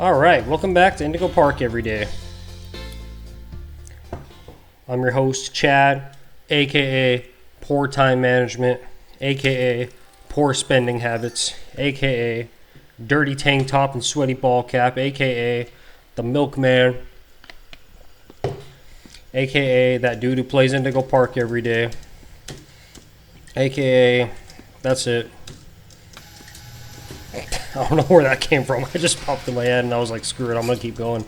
Alright, welcome back to Indigo Park every day. I'm your host, Chad, aka Poor Time Management, aka Poor Spending Habits, aka Dirty Tank Top and Sweaty Ball Cap, aka The Milkman, aka that dude who plays Indigo Park every day, aka that's it. I don't know where that came from. I just popped in my head and I was like, screw it, I'm gonna keep going.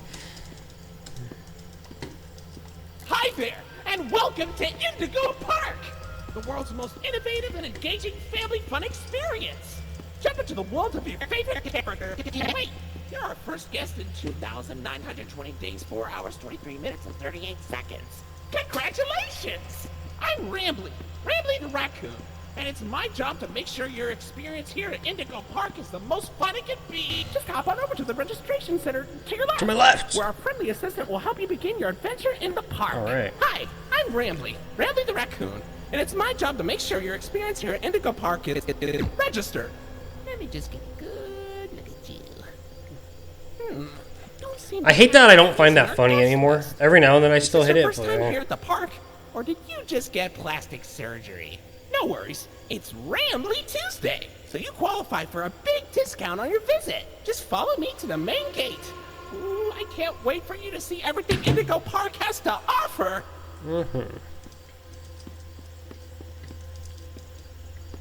Hi there, and welcome to Indigo Park, the world's most innovative and engaging family fun experience. Jump into the world of your favorite character. Wait, you're our first guest in 2,920 days, 4 hours, 23 minutes, and 38 seconds. Congratulations! I'm Rambly the Raccoon. And it's my job to make sure your experience here at Indigo Park is the most fun it can be. Just hop on over to the registration center to your left. To my left. Where our friendly assistant will help you begin your adventure in the park. All right. Hi, I'm Rambly the Raccoon. And it's my job to make sure your experience here at Indigo Park is registered. Let me just get a good look at you. Don't seem I hate that I don't find that funny anymore. Every now and then I still hit it. First time here at the park, or did you just get plastic surgery? No worries, it's Rambly Tuesday, so you qualify for a big discount on your visit. Just follow me to the main gate. Ooh, I can't wait for you to see everything Indigo Park has to offer.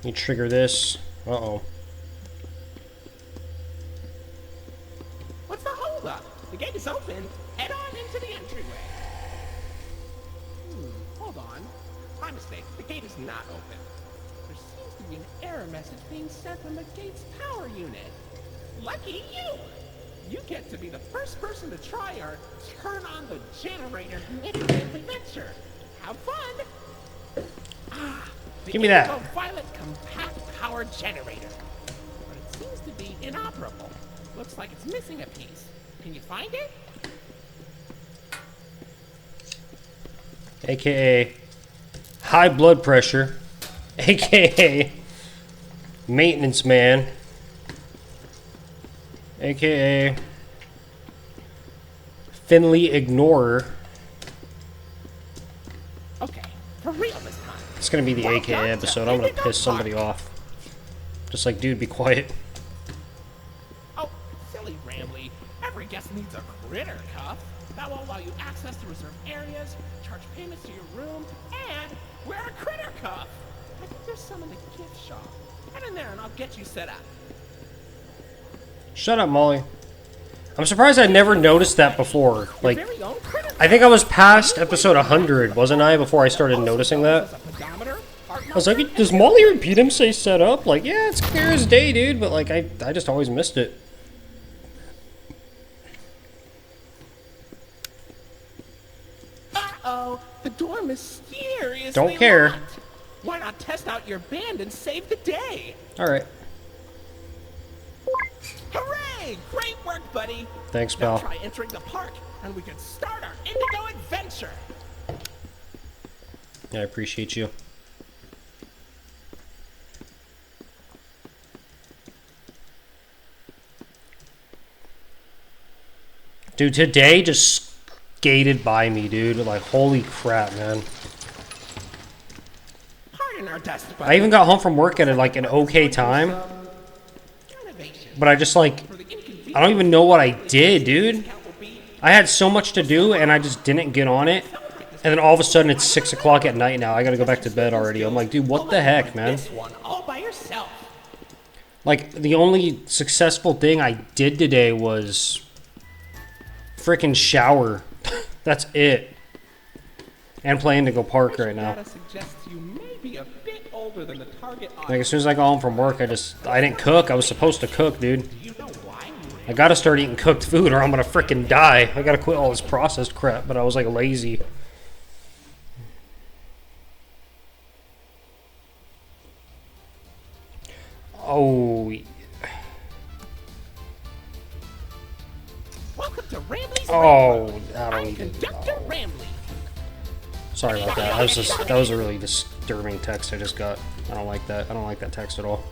You trigger this. Uh-oh. What's the holdup? The gate is open. Head on into the entryway. Hold on. My mistake. The gate is not open. There seems to be an error message being sent from the gate's power unit. Lucky you! You get to be the first person to try our turn on the generator mid-family adventure. Have fun! Give me that. The Violet compact power generator. But it seems to be inoperable. Looks like it's missing a piece. Can you find it? AKA high blood pressure, aka maintenance man, aka Finley ignorer. Okay, for real this time. It's gonna be the AKA episode. I'm gonna piss somebody off. Just like, dude, be quiet. Oh, silly Rambly. Every guest needs a critter cuff. That will allow you access to reserved areas, charge payments to your room, and wear a critter cuff. I think there's some in the gift shop. Head in there and I'll get you set up. Shut up, Molly. I'm surprised I never noticed that before. Like, Very own critter I think I was past episode 100, wasn't I, before I started noticing that? a pedometer, heart I was like, does Molly repeat him say set up? Like, yeah, it's clear as day, dude, but like, I just always missed it. Uh-oh, the door mysteriously Don't care. locked. Why not test out your band and save the day? Alright. Hooray! Great work, buddy! Thanks, Now pal. try entering the park, and we can start our Indigo adventure! I appreciate you. Dude, today just skated by me, dude. Like, holy crap, man. Pardon our dust, buddy. I even got home from work at like an okay time, Renovation. but I just like, For the inconvenience I don't even know what I did, dude. will be I had so much to do and I just didn't get on it. And then all of a sudden it's 6 o'clock at night now. I gotta go back to bed already. I'm like, dude, what the heck, man? this one all by yourself. Like, the only successful thing I did today was freaking shower. That's it. And play Indigo Park right now. Data suggests you may be a bit older than the target Like, audience. as soon as I got home from work, I didn't cook. I was supposed to cook, dude. Do you know why? I gotta start eating cooked food or I'm gonna freaking die. I gotta quit all this processed crap, but I was like lazy. Oh, Welcome to Rambly's oh, Railroad. I don't I'm even. Conductor Rambly. Sorry about that. That was a really disturbing text I just got. I don't like that. I don't like that text at all.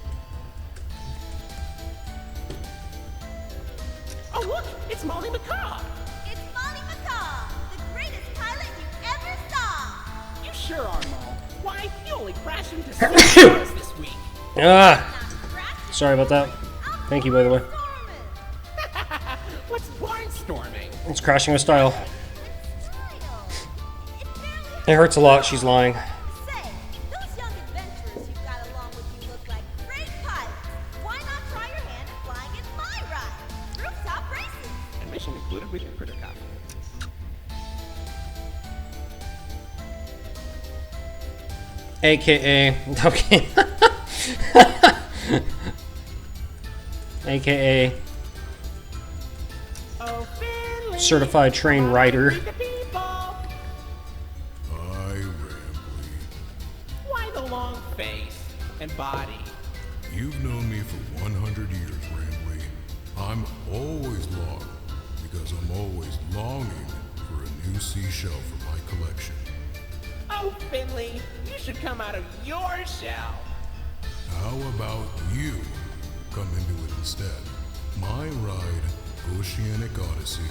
Oh, look, it's Molly McCaw. It's Molly McCaw, the greatest pilot you ever saw. You sure are, Mo. Why, you only crashed into 6 cars this week. Ah, Not crashing. sorry about that. Thank you, by the way. Stormin'. What's barnstorming? It's crashing with style. Style. It barely It hurts a lot. She's lying. Say, those young adventurers you've got along with you look like great pilots. Why not try your hand at flying in my ride? Rooftop races. Admission included with your critter cup. AKA, okay. AKA Oh, Finley. certified train rider. Read the people. Hi, Rambly. Why the long face and body? You've known me for 100 years, Rambly. I'm always long because I'm always longing for a new seashell for my collection. Oh, Finley, you should come out of your shell. How about you come into it instead? My ride, Oceanic Odyssey,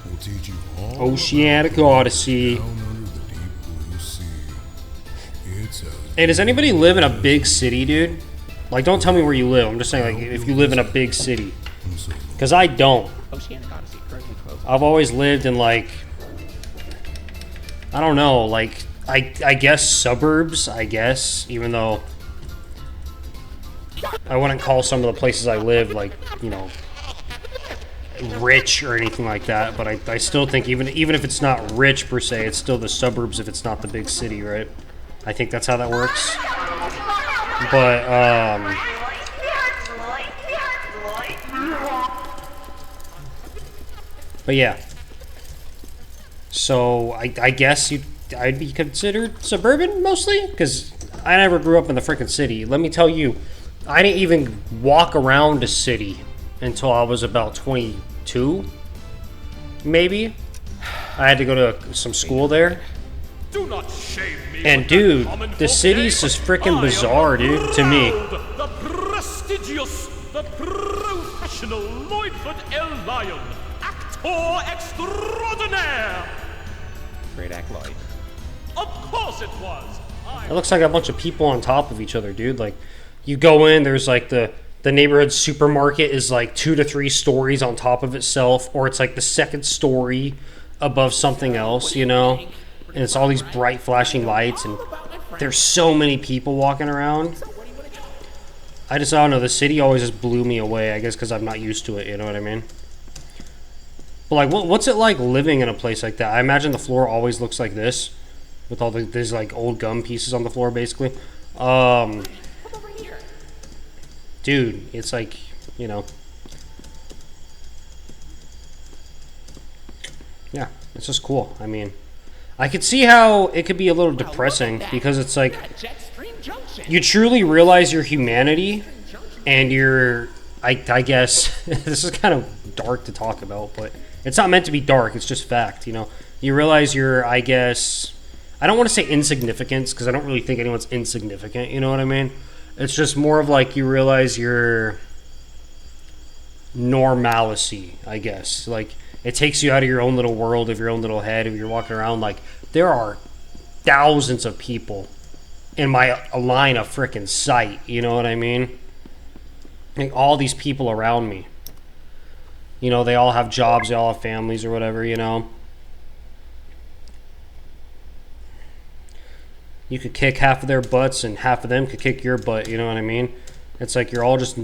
will teach you all Oceanic about Odyssey. down under the deep blue sea. It's as Hey, does anybody live in a big city, dude? Like, don't tell me where you live. I'm just saying, like, if you live in a big city. Because I don't. Oceanic Odyssey currently closed. I've always lived in, like, I don't know, like, I guess suburbs, I guess, even though I wouldn't call some of the places I live, like, you know, rich or anything like that. But I still think even if it's not rich per se, it's still the suburbs if it's not the big city, right? I think that's how that works. But, yeah. So I guess I'd be considered suburban mostly because I never grew up in the freaking city. Let me tell you, I didn't even walk around a city until I was about 22, maybe. I had to go to some school there. Do not shame me. And with dude, that common the folk city's name. just freaking I am bizarre, dude, to me. proud, the prestigious, the professional Lloydford L. Lion, actor extraordinaire. Great act, Lloyd. Of course it was. It looks like a bunch of people on top of each other, dude. Like, you go in, there's like the neighborhood supermarket is like 2 to 3 stories on top of itself, or it's like the second story above something else, you know? And it's all these bright flashing lights, and there's so many people walking around. I don't know, the city always just blew me away, I guess because I'm not used to it, you know what I mean? But like, what's it like living in a place like that? I imagine the floor always looks like this, with all these like old gum pieces on the floor, basically. Come over here. Dude, it's like, you know. Yeah, it's just cool. I mean, I could see how it could be a little depressing because it's like Jetstream Junction. you truly realize your humanity and your, I guess, this is kind of dark to talk about, but it's not meant to be dark. It's just fact, you know. You realize your, I guess, I don't want to say insignificance because I don't really think anyone's insignificant, you know what I mean? It's just more of like you realize your normalcy, I guess. Like, it takes you out of your own little world, of your own little head, if you're walking around. Like, there are thousands of people in my line of freaking sight, you know what I mean? Like, all these people around me. You know, they all have jobs, they all have families or whatever, you know? You could kick half of their butts and half of them could kick your butt, you know what I mean? It's like you're all just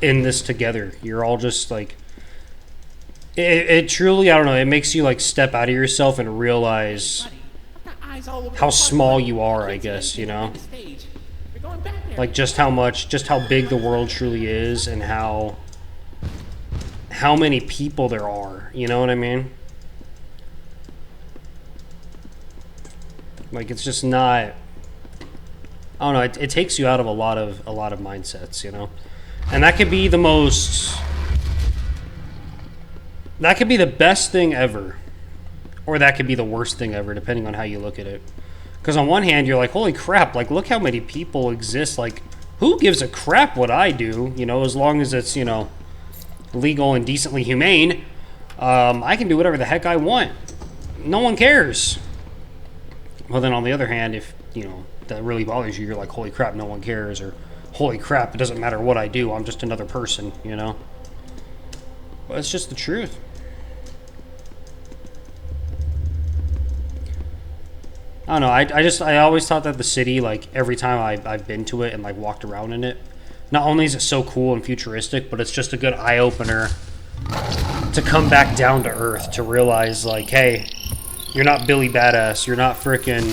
in this together. You're all just like... It truly, I don't know, it makes you like step out of yourself and realize how small you are, I guess, you know? Like just how big the world truly is and how many people there are, you know what I mean? Like, it's just not, I don't know, it takes you out of a lot of mindsets, you know? And that could be the most, that could be the best thing ever, or that could be the worst thing ever, depending on how you look at it. Because on one hand, you're like, holy crap, like, look how many people exist. Like, who gives a crap what I do, you know, as long as it's, you know, legal and decently humane, I can do whatever the heck I want. No one cares. Well, then on the other hand, if, you know, that really bothers you, you're like, holy crap, no one cares, or holy crap, it doesn't matter what I do, I'm just another person, you know? But it's just the truth. I don't know, I always thought that the city, like, every time I've been to it and, like, walked around in it, not only is it so cool and futuristic, but it's just a good eye-opener to come back down to earth, to realize, like, hey, you're not Billy Badass, you're not frickin'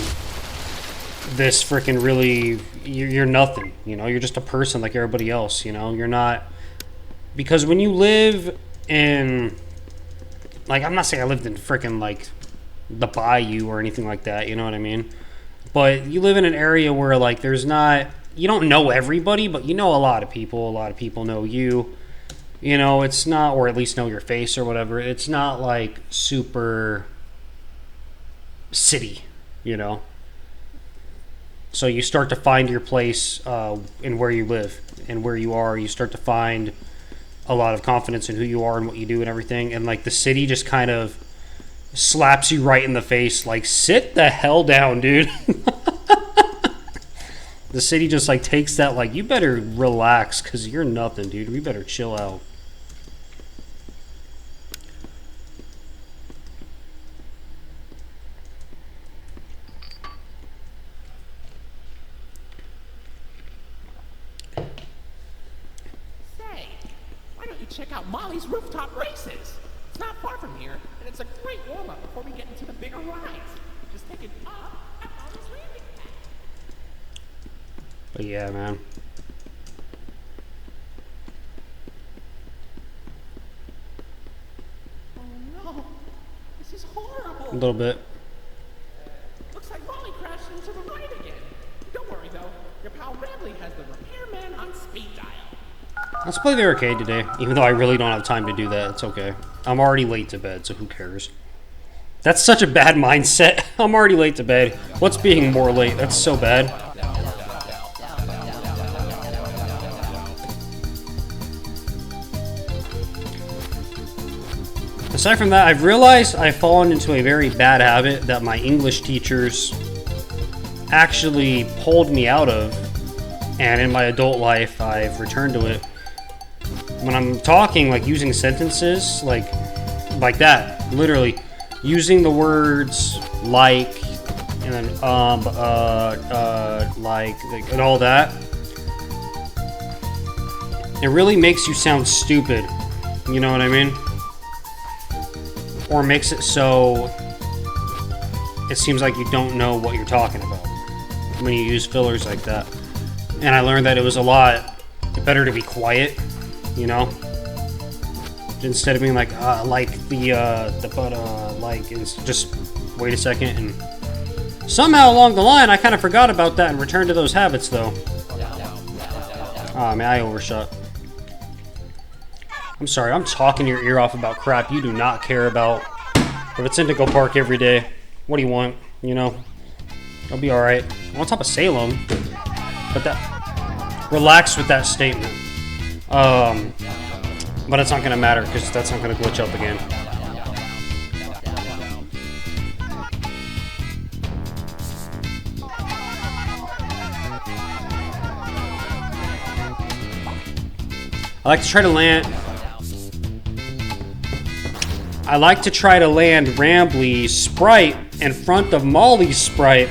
this frickin' really, you're nothing, you know? You're just a person like everybody else, you know? You're not, because when you live in, like, I'm not saying I lived in frickin', like, the bayou or anything like that, you know what I mean? But you live in an area where, like, there's not, you don't know everybody, but you know a lot of people know you, you know, it's not, or at least know your face or whatever, it's not, like, super city, you know? So you start to find your place in where you live and where you are. You start to find a lot of confidence in who you are and what you do and everything. And, like, the city just kind of slaps you right in the face, like, sit the hell down, dude. The city just, like, takes that, like, you better relax because you're nothing, dude. We better chill out. Say, why don't you check out Molly's rooftop races? It's not far from here, and it's a great warm-up before we get into the bigger rides. Just take it up at Molly's landing pad. But yeah, man. Oh no, this is horrible. A little bit. Looks like Molly crashed into the ride again. Don't worry though, your pal Ramley has the repairman on speed dial. Let's play the arcade today, even though I really don't have time to do that. It's okay. I'm already late to bed, so who cares? That's such a bad mindset. I'm already late to bed. What's being more late? That's so bad. Aside from that, I've realized I've fallen into a very bad habit that my English teachers actually pulled me out of, and in my adult life, I've returned to it. When I'm talking, like, using sentences, like that, literally, using the words like, and then, like, and all that, it really makes you sound stupid, you know what I mean? Or makes it so it seems like you don't know what you're talking about when you use fillers like that. And I learned that it was a lot better to be quiet, you know, instead of being like it's just wait a second. And somehow along the line I kind of forgot about that and returned to those habits though. Oh man, I overshot. I'm sorry, I'm talking your ear off about crap you do not care about. But it's Indigo Park every day. What do you want? You know, I'll be alright. I'm on top of Salem, but that, relax with that statement. But it's not gonna matter because that's not gonna glitch up again. I like to try to land Rambley's sprite in front of Molly's sprite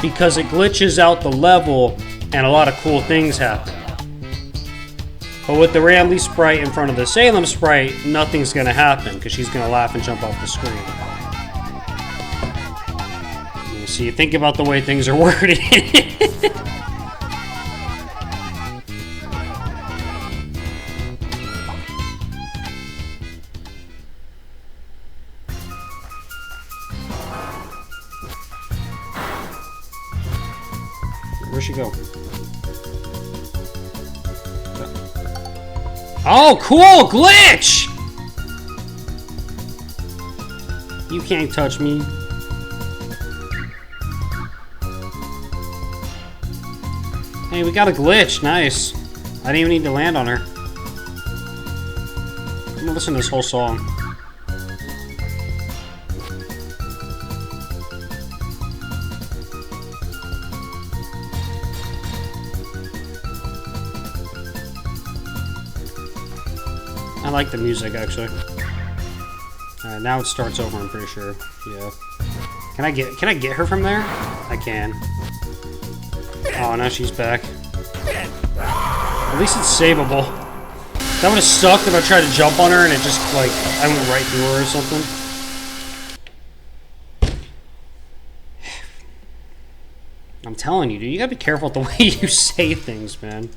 because it glitches out the level and a lot of cool things happen. But with the Rambley sprite in front of the Salem sprite, nothing's going to happen because she's going to laugh and jump off the screen. You see, think about the way things are worded. Where'd she go? Oh, cool! Glitch! You can't touch me. Hey, we got a glitch. Nice. I didn't even need to land on her. gonna listen to this whole song. I like the music, actually. Alright, now it starts over, I'm pretty sure. Yeah. Can I get her from there? I can. Oh, now she's back. At least it's savable. That would have sucked if I tried to jump on her and it just, like, I went right through her or something. I'm telling you, dude, you gotta be careful with the way you say things, man.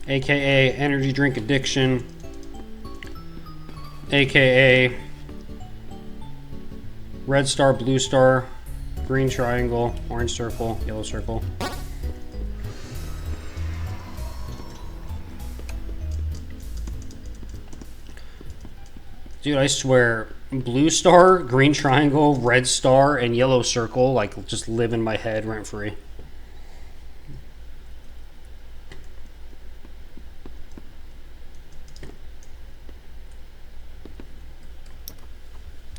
AKA energy drink addiction, AKA red star, blue star, green triangle, orange circle, yellow circle. Dude, I swear, blue star, green triangle, red star, and yellow circle, like, just live in my head rent free.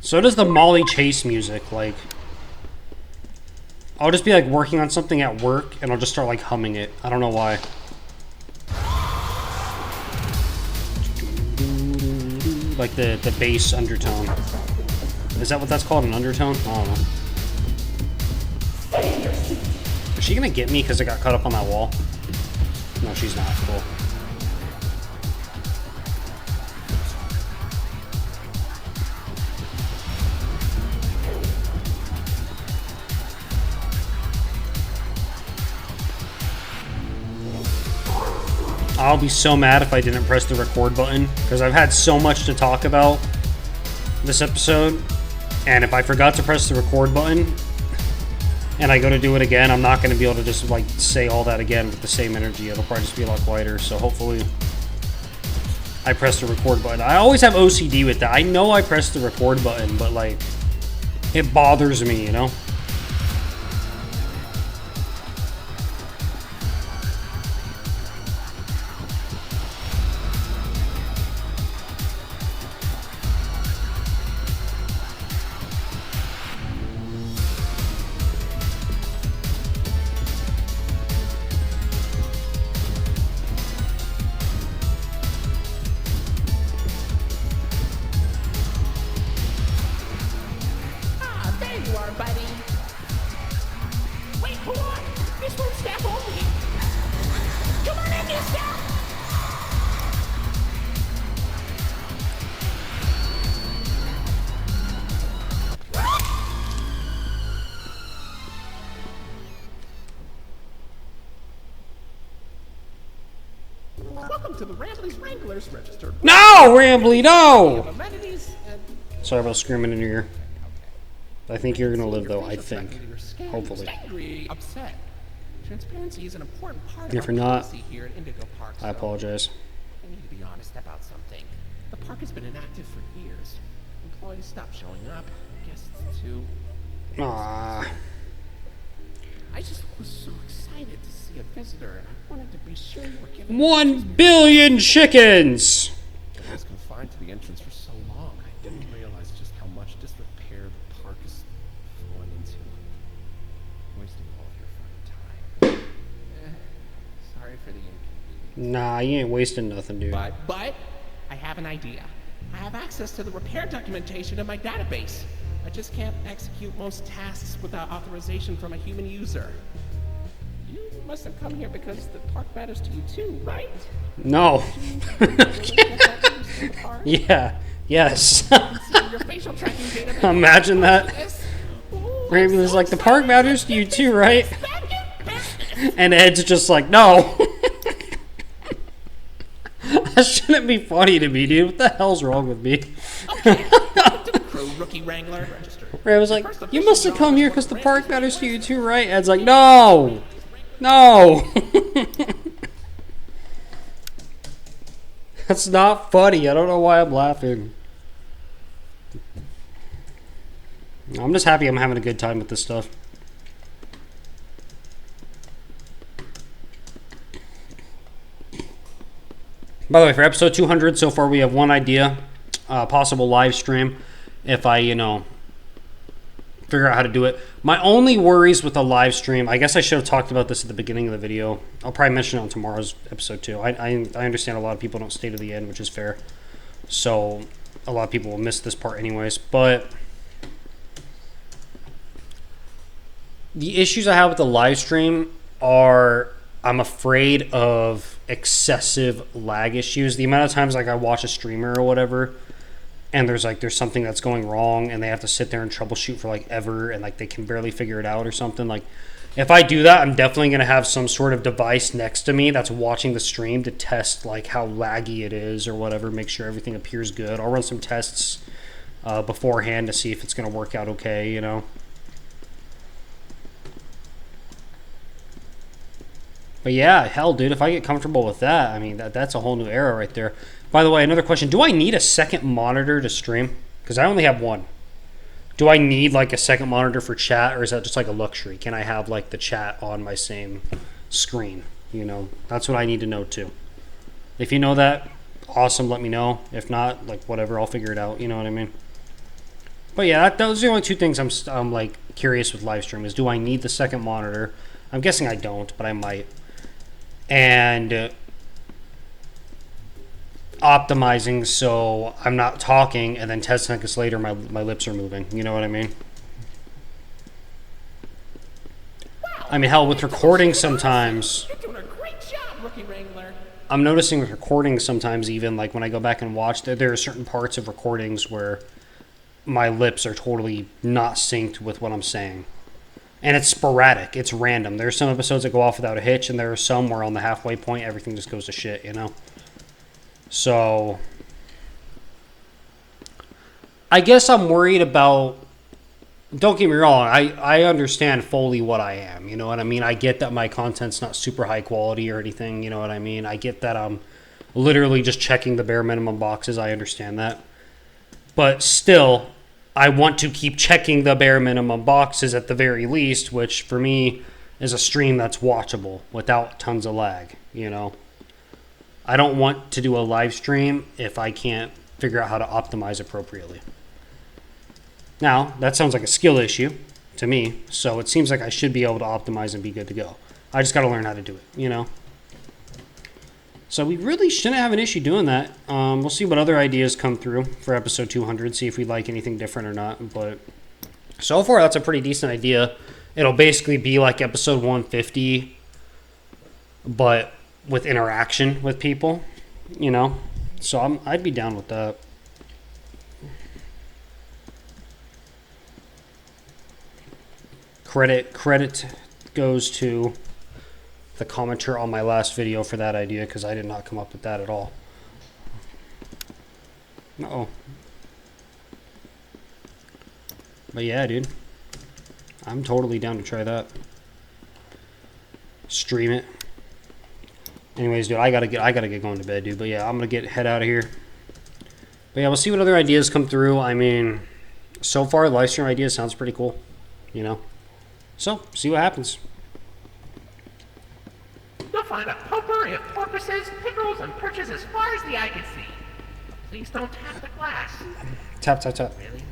So does the Molly Chase music, like... I'll just be, like, working on something at work, and I'll just start, like, humming it. I don't know why. Like, the bass undertone. Is that what that's called, an undertone? I don't know. Is she gonna get me because I got caught up on that wall? No, she's not. Cool. I'll be so mad if I didn't press the record button, because I've had so much to talk about this episode, and if I forgot to press the record button, and I go to do it again, I'm not going to be able to just, like, say all that again with the same energy. It'll probably just be a lot quieter, so hopefully I press the record button. I always have OCD with that. I know I pressed the record button, but, like, it bothers me, you know? Welcome to the Rambley's Wranglers Register. No, Rambly, no! Amenities and Sorry about screaming in your ear. I think you're gonna live, though, I think. Hopefully. angry, upset. Transparency is an important part If of you're our not, policy here at Indigo Park. I apologize. I need to be honest about something. The park has been inactive for years. Employees stopped showing up. Guests too. Ah, I just was so excited to see a visitor, and I wanted to be sure you were giving. 1 billion chickens! I was confined to the entrance for so long, I didn't realize just how much disrepair the park is falling into. Wasting all of your fun time. Sorry for the inconvenience. Nah, you ain't wasting nothing, dude. But I have an idea. I have access to the repair documentation in my database. I just can't execute most tasks without authorization from a human user. You must have come here because the park matters to you too, right? No. Yeah. Yes. Your facial tracking data. Imagine that. Raven's like, the park matters to you too, right? And Ed's just like, no. That shouldn't be funny to me, dude. What the hell's wrong with me? Rookie Wrangler. Ray was like, you must have come here because the park matters to you too, right? Ed's like, no! No! That's not funny. I don't know why I'm laughing. I'm just happy I'm having a good time with this stuff. By the way, for episode 200, so far we have one idea, possible live stream. If I, figure out how to do it. My only worries with a live stream, I guess I should have talked about this at the beginning of the video. I'll probably mention it on tomorrow's episode too. I understand a lot of people don't stay to the end, which is fair. So a lot of people will miss this part anyways. But the issues I have with the live stream are I'm afraid of excessive lag issues. The amount of times like I watch a streamer or whatever, and there's something that's going wrong, and they have to sit there and troubleshoot for like ever, and like they can barely figure it out or something. Like if I do that, I'm definitely gonna have some sort of device next to me that's watching the stream to test like how laggy it is or whatever, make sure everything appears good. I'll run some tests beforehand to see if it's gonna work out okay, But yeah, hell, dude, if I get comfortable with that, I mean, that's a whole new era right there. By the way, another question. Do I need a second monitor to stream? Because I only have one. Do I need, like, a second monitor for chat, or is that just, like, a luxury? Can I have, like, the chat on my same screen? That's what I need to know, too. If you know that, awesome, let me know. If not, like, whatever, I'll figure it out. You know what I mean? But yeah, those are the only two things I'm like, curious with live stream is, do I need the second monitor? I'm guessing I don't, but I might. And optimizing so I'm not talking and then 10 seconds later my lips are moving. You know what I mean? I mean, hell, with recording sometimes, You're doing a great job, Rookie Wrangler. I'm noticing with recording sometimes, even like when I go back and watch, there are certain parts of recordings where my lips are totally not synced with what I'm saying. And it's sporadic. It's random. There's some episodes that go off without a hitch, and there are some where on the halfway point, everything just goes to shit, So, I guess I'm worried about... Don't get me wrong. I understand fully what I am. You know what I mean? I get that my content's not super high quality or anything. You know what I mean? I get that I'm literally just checking the bare minimum boxes. I understand that. But still... I want to keep checking the bare minimum boxes at the very least, which for me is a stream that's watchable without tons of lag, I don't want to do a live stream if I can't figure out how to optimize appropriately. Now, that sounds like a skill issue to me, so it seems like I should be able to optimize and be good to go. I just got to learn how to do it, So we really shouldn't have an issue doing that. We'll see what other ideas come through for episode 200, see if we like anything different or not. But so far, that's a pretty decent idea. It'll basically be like episode 150, but with interaction with people, So I'd be down with that. Credit goes to the commenter on my last video for that idea, because I did not come up with that at all. Uh-oh. But yeah, dude. I'm totally down to try that. Stream it. Anyways, dude, I gotta get going to bed, dude. But yeah, I'm gonna head out of here. But yeah, we'll see what other ideas come through. I mean, so far, the live stream idea sounds pretty cool. So, see what happens. You'll find a potpourri of porpoises, pickles, and perches as far as the eye can see. Please don't tap the glass. Tap, tap, tap. Really?